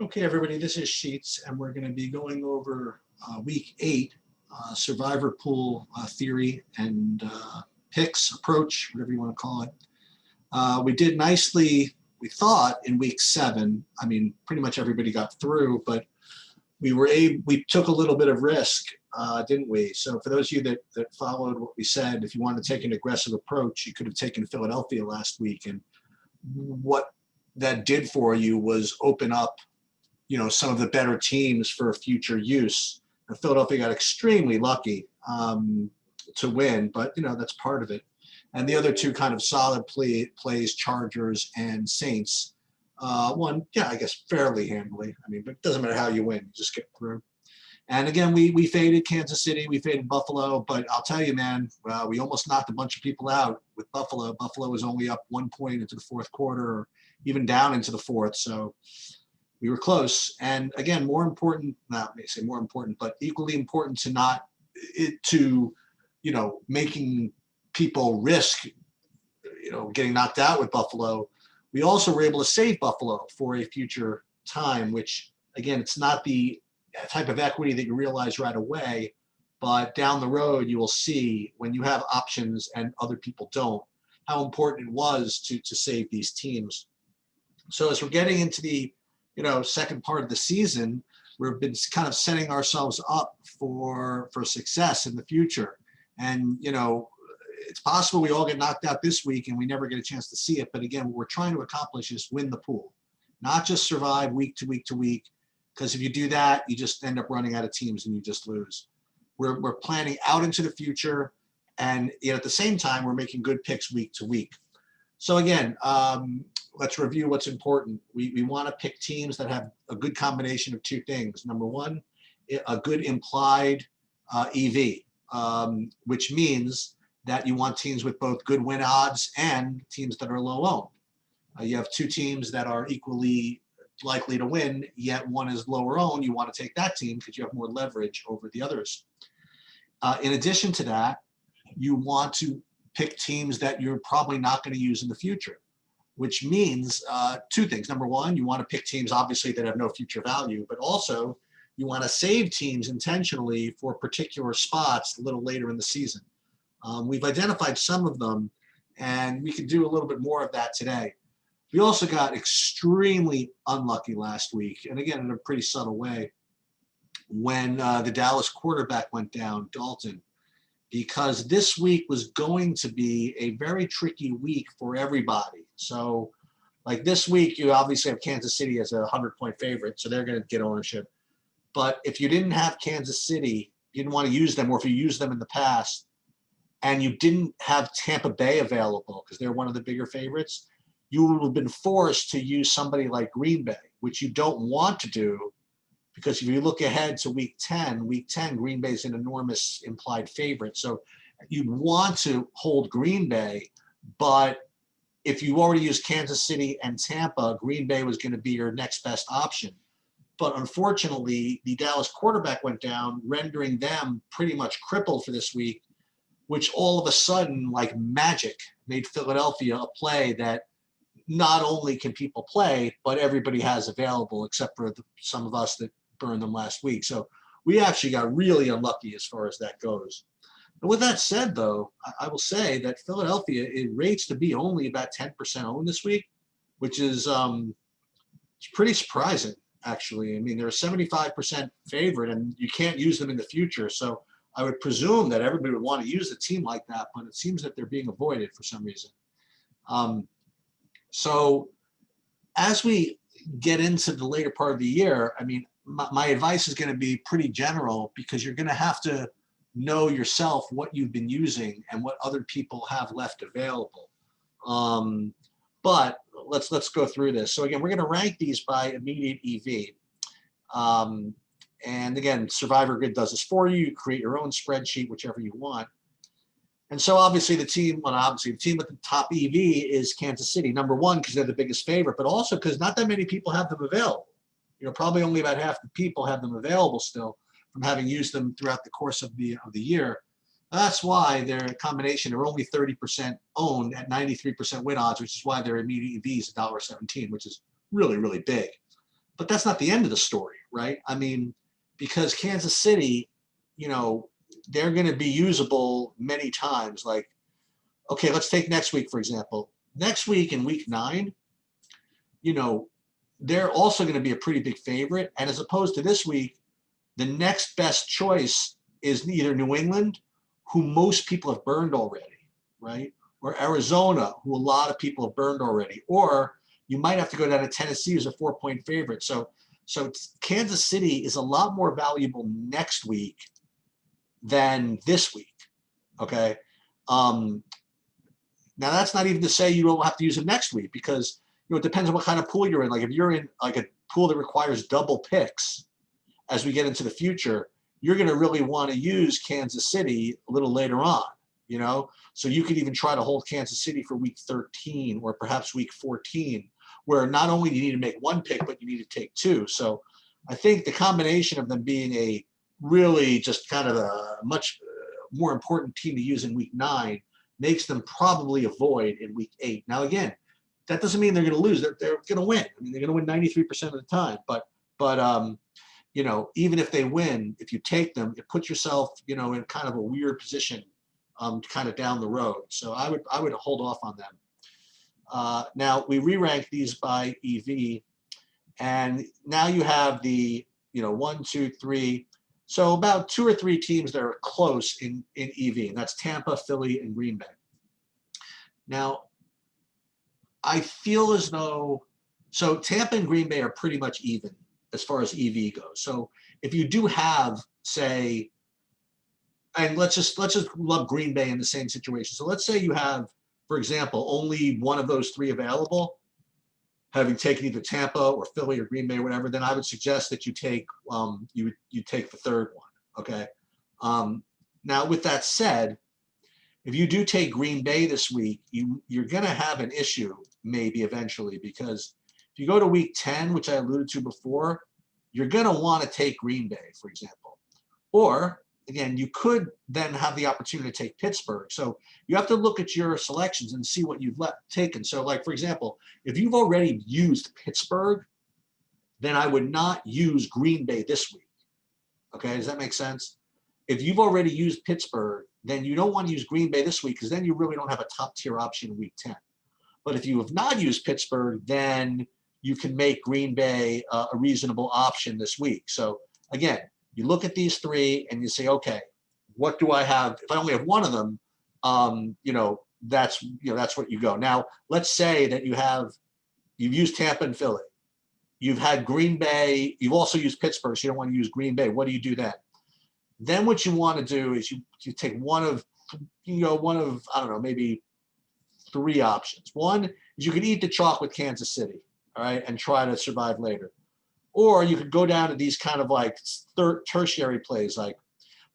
Okay, everybody, this is Sheets, and we're going to be going over week 8 survivor pool theory and picks, approach, whatever you want to call it. We did nicely, we thought, in week 7. I mean, pretty much everybody got through, but we took a little bit of risk, didn't we? So for those of you that followed what we said, if you wanted to take an aggressive approach, you could have taken Philadelphia last week, and what that did for you was open up some of the better teams for future use. And Philadelphia got extremely lucky to win, but that's part of it. And the other two kind of solid plays, Chargers and Saints, won, I guess fairly handily. I mean, but it doesn't matter how you win, you just get through. And again, we faded Kansas City, we faded Buffalo, but I'll tell you, man, we almost knocked a bunch of people out with Buffalo. Buffalo was only up 1 point into the fourth quarter, or even down into the fourth. So we were close. And again, more important, not may say more important, but equally important to making people risk, getting knocked out with Buffalo. We also were able to save Buffalo for a future time, which again, it's not the type of equity that you realize right away, but down the road, you will see when you have options and other people don't, how important it was to save these teams. So as we're getting into the second part of the season, we've been kind of setting ourselves up for success in the future. And, it's possible we all get knocked out this week and we never get a chance to see it. But again, what we're trying to accomplish is win the pool, not just survive week to week to week. Because if you do that, you just end up running out of teams and you just lose. We're planning out into the future. And at the same time, we're making good picks week to week. So again, let's review what's important. We want to pick teams that have a good combination of two things. Number one, a good implied EV, which means that you want teams with both good win odds and teams that are low owned. You have two teams that are equally likely to win, yet one is lower owned. You want to take that team because you have more leverage over the others. In addition to that, you want to pick teams that you're probably not going to use in the future, which means two things. Number one, you want to pick teams, obviously, that have no future value, but also you want to save teams intentionally for particular spots a little later in the season. We've identified some of them, and we can do a little bit more of that today. We also got extremely unlucky last week, and again, in a pretty subtle way, when the Dallas quarterback went down, Dalton, because this week was going to be a very tricky week for everybody. So like this week, you obviously have Kansas City as a 100-point favorite, so they're going to get ownership. But if you didn't have Kansas City, you didn't want to use them, or if you used them in the past, and you didn't have Tampa Bay available because they're one of the bigger favorites, you would have been forced to use somebody like Green Bay, which you don't want to do, because if you look ahead to week 10, Green Bay is an enormous implied favorite. So you want to hold Green Bay, but if you already used Kansas City and Tampa, Green Bay was going to be your next best option. But unfortunately, the Dallas quarterback went down, rendering them pretty much crippled for this week, which all of a sudden, like magic, made Philadelphia a play that not only can people play, but everybody has available, except for some of us that burned them last week. So we actually got really unlucky as far as that goes. And with that said, though, I will say that Philadelphia, it rates to be only about 10% owned this week, which is it's pretty surprising, actually. I mean, they're a 75% favorite, and you can't use them in the future. So I would presume that everybody would want to use a team like that, but it seems that they're being avoided for some reason. So as we get into the later part of the year, I mean, my advice is going to be pretty general, because you're going to have to know yourself what you've been using and what other people have left available. But let's go through this. So again, we're going to rank these by immediate EV. And again, Survivor Grid does this for you. You create your own spreadsheet, whichever you want. And so obviously the team with the top EV is Kansas City, number one, because they're the biggest favorite, but also because not that many people have them available. Probably only about half the people have them available still from having used them throughout the course of the year. That's why their combination are only 30% owned at 93% win odds, which is why their immediate EV is $1.17, which is really, really big. but that's not the end of the story, right? I mean, because Kansas City, you know, they're going to be usable many times. Like, okay, let's take next week, for example. Next week in week 9, you know, they're also going to be a pretty big favorite. And as opposed to this week, the next best choice is either New England, who most people have burned already, right? Or Arizona, who a lot of people have burned already. Or you might have to go down to Tennessee as a 4-point favorite. So Kansas City is a lot more valuable next week than this week, okay? Now that's not even to say you don't have to use them next week, because it depends on what kind of pool you're in. Like if you're in like a pool that requires double picks as we get into the future, you're going to really want to use Kansas City a little later on, So you could even try to hold Kansas City for week 13 or perhaps week 14, where not only do you need to make 1 pick, but you need to take 2. So I think the combination of them being a really just kind of a much more important team to use in week 9 makes them probably avoid in week 8. Now, again, that doesn't mean they're going to lose. They're going to win. I mean, they're going to win 93% of the time. But even if they win, if you take them, it puts yourself, in kind of a weird position, kind of down the road. So I would hold off on them. Now we re-rank these by EV, and now you have the 1, 2, 3. So about 2 or 3 teams that are close in EV, and that's Tampa, Philly, and Green Bay. Now, I feel as though, so Tampa and Green Bay are pretty much even as far as EV goes. So if you do have, say, and let's just lump Green Bay in the same situation. So let's say you have, for example, only one of those 3 available, having taken either Tampa or Philly or Green Bay or whatever, then I would suggest that you take you take the 3rd one. Okay. Now with that said, if you do take Green Bay this week, you're going to have an issue maybe eventually, because if you go to week 10, which I alluded to before, you're going to want to take Green Bay, for example. Or again, you could then have the opportunity to take Pittsburgh. So you have to look at your selections and see what you've taken. So like, for example, if you've already used Pittsburgh, then I would not use Green Bay this week. Okay, does that make sense? If you've already used Pittsburgh, then you don't want to use Green Bay this week, because then you really don't have a top tier option in week 10. But if you have not used Pittsburgh, then you can make Green Bay a reasonable option this week. So again, you look at these 3 and you say, okay, what do I have? If I only have one of them, that's what you go. Now, let's say that you've used Tampa and Philly. You've had Green Bay. You've also used Pittsburgh, so you don't want to use Green Bay. What do you do then? Then what you want to do is you take one of I don't know, maybe 3 options. One is you could eat the chalk with Kansas City, all right, and try to survive later. Or you could go down to these kind of like tertiary plays, like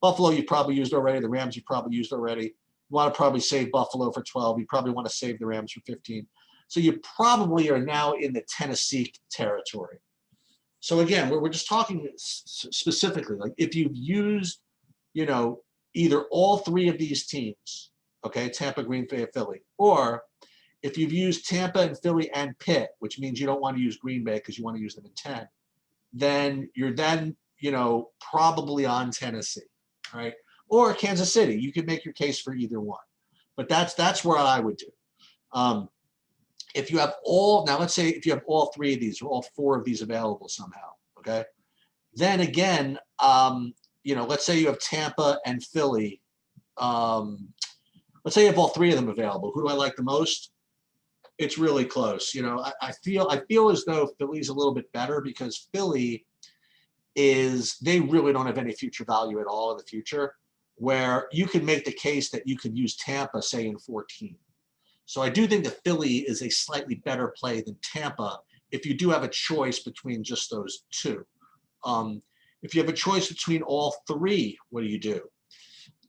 Buffalo you've probably used already, the Rams you've probably used already. You want to probably save Buffalo for 12. You probably want to save the Rams for 15. So you probably are now in the Tennessee territory. So again, we're just talking specifically, like if you've used, either all 3 of these teams, okay, Tampa, Green Bay, Philly, or if you've used Tampa and Philly and Pitt, which means you don't want to use Green Bay because you want to use them in 10, then you're probably on Tennessee, right? Or Kansas City. You could make your case for either one, but that's where I would do. If you have let's say if you have all 3 of these or all 4 of these available somehow, okay, then again, let's say you have Tampa and Philly. Let's say you have all 3 of them available. Who do I like the most? It's really close. I feel as though Philly's a little bit better, because Philly they really don't have any future value at all in the future, where you can make the case that you could use Tampa, say, in 14. So I do think that Philly is a slightly better play than Tampa if you do have a choice between just those 2. If you have a choice between all 3, what do you do?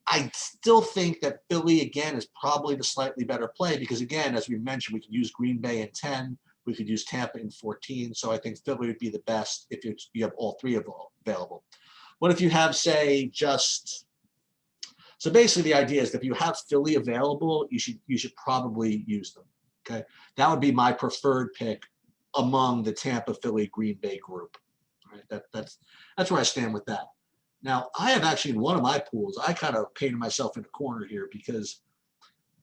I still think that Philly, again, is probably the slightly better play, because, again, as we mentioned, we could use Green Bay in 10. We could use Tampa in 14. So I think Philly would be the best if you have all 3 available. What if you have, say, so basically the idea is that if you have Philly available, you should probably use them, okay? That would be my preferred pick among the Tampa, Philly, Green Bay group. Right? That's where I stand with that. Now, I have actually in one of my pools, I kind of painted myself in a corner here because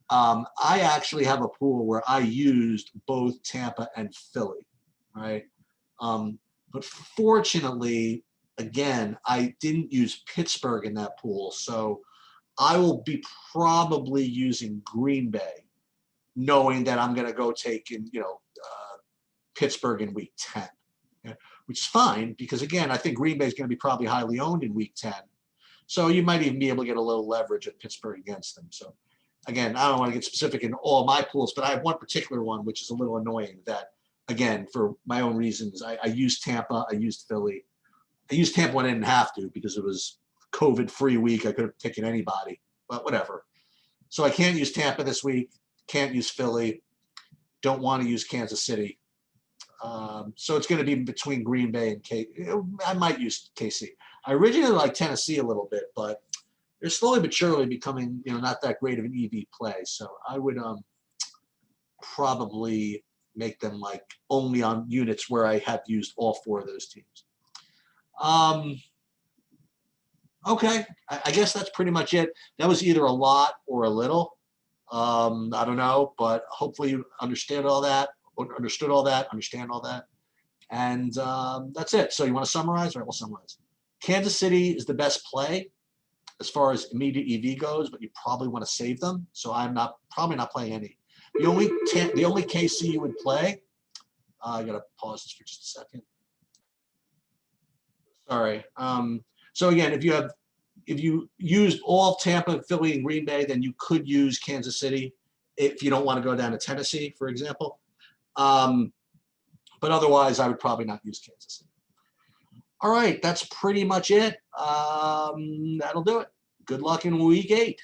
I actually have a pool where I used both Tampa and Philly, right? But fortunately, again, I didn't use Pittsburgh in that pool, so I will be probably using Green Bay, knowing that I'm going to go take in, Pittsburgh in week 10, okay? Which is fine because, again, I think Green Bay is going to be probably highly owned in week 10. So you might even be able to get a little leverage at Pittsburgh against them. So, again, I don't want to get specific in all my pools, but I have one particular one which is a little annoying that, again, for my own reasons, I used Tampa, I used Philly. I used Tampa when I didn't have to because it was COVID-free week. I could have taken anybody, but whatever. So I can't use Tampa this week, can't use Philly, don't want to use Kansas City. So it's going to be between Green Bay and I might use KC. I originally liked Tennessee a little bit, but they're slowly but surely becoming, not that great of an EV play. So I would probably make them like only on units where I have used all four of those teams. Okay, I guess that's pretty much it. That was either a lot or a little. I don't know, but hopefully you understand all that. Understand all that. And that's it. So you want to summarize? All right, we'll summarize. Kansas City is the best play as far as immediate EV goes, but you probably want to save them. So I'm probably not playing any. The only KC you would play, I got to pause this for just a second. Sorry. So again, if you used all Tampa, Philly, and Green Bay, then you could use Kansas City if you don't want to go down to Tennessee, for example. But otherwise, I would probably not use Kansas City. All right, that's pretty much it. That'll do it. Good luck in week 8.